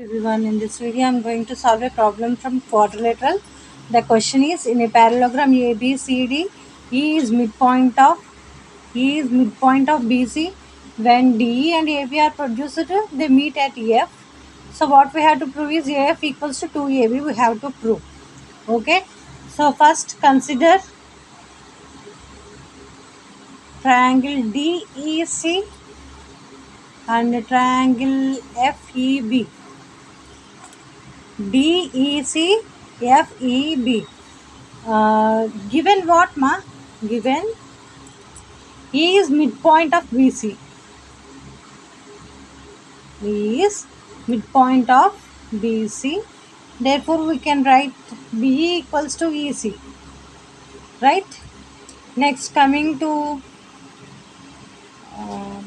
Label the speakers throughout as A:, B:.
A: Everyone, in this video I'm going to solve a problem from quadrilateral. The question is, in a parallelogram ABCD, E is midpoint of BC. When DE and AB are produced, they meet at EF. So what we have to prove is AF equals to 2AB. We have to prove. Okay. So first consider triangle DEC and triangle FEB. DEC FEB. Given what, ma? Given E is midpoint of BC. E is midpoint of BC. Therefore, we can write BE equals to EC. Right? Next, coming to uh,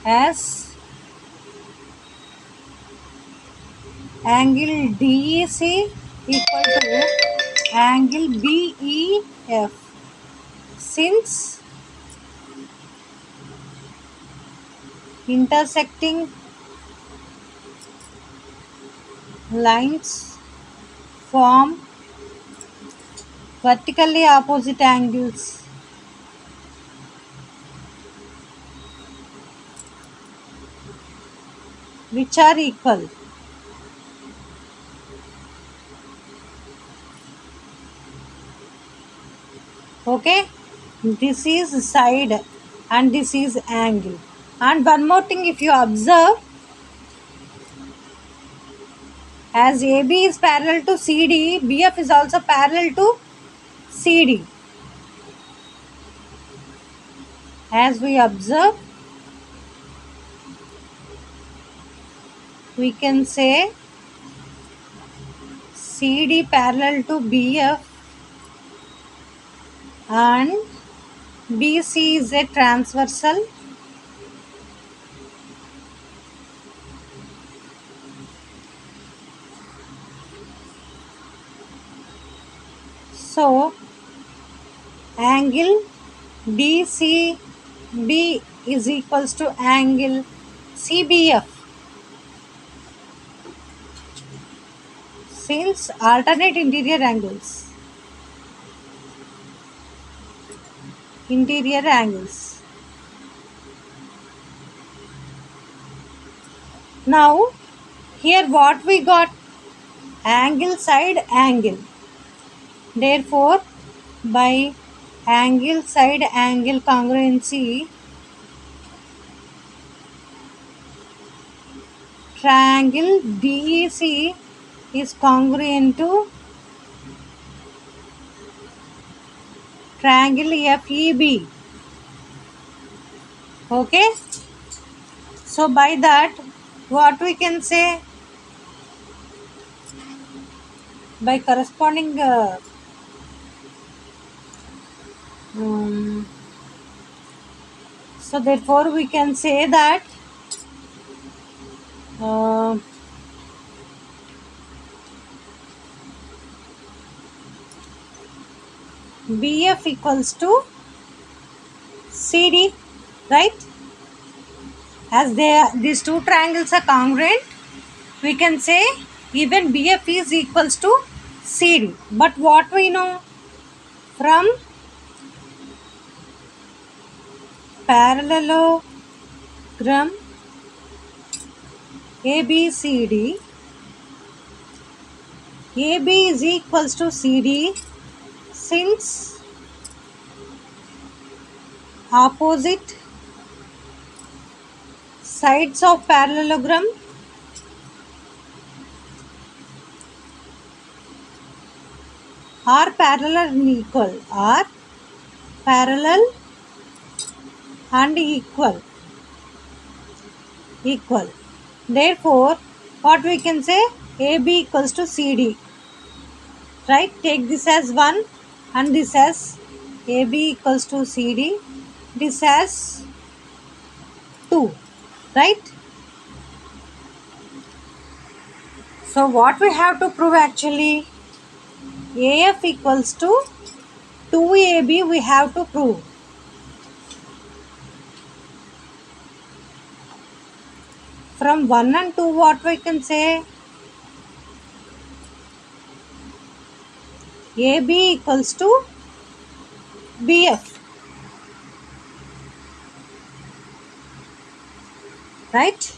A: as angle DEC equal to angle BEF. Since intersecting lines form vertically opposite angles, which are equal. Okay, this is side and this is angle. And one more thing, if you observe, as AB is parallel to CD, BF is also parallel to CD. As we observe, we can say CD parallel to BF and BC is a transversal. So angle DCB is equals to angle CBF. Since alternate interior angles. Now here what we got? Angle side angle. Therefore by angle side angle congruency, triangle DEC is congruent to triangle FEB. Okay, so by that what we can say, by corresponding so therefore we can say that BF equals to CD, right? As these two triangles are congruent, we can say even BF is equals to CD. But what we know from parallelogram ABCD, AB is equals to CD since opposite sides of parallelogram are parallel and equal, are parallel and equal. Therefore what we can say, AB equals to CD, right? Take this as 1 and this as AB equals to CD, this as 2, right? So what we have to prove actually, AF equals to 2AB we have to prove. from 1 and 2, what we can say? AB equals to BF, right?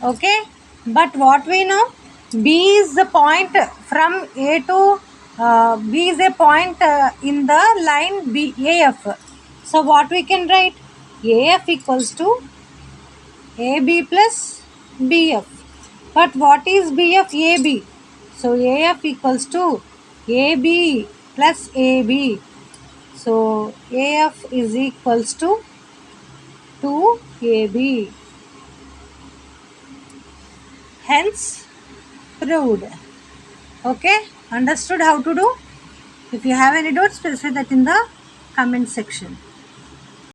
A: Okay, but what we know, B is the point from A to B is a point in the line AF. So what we can write? AF equals to AB plus BF. But what is BF? AB. So AF equals to AB plus AB. So AF is equals to 2AB. Hence proved. Okay, understood how to do? If you have any doubts, please say that in the comment section.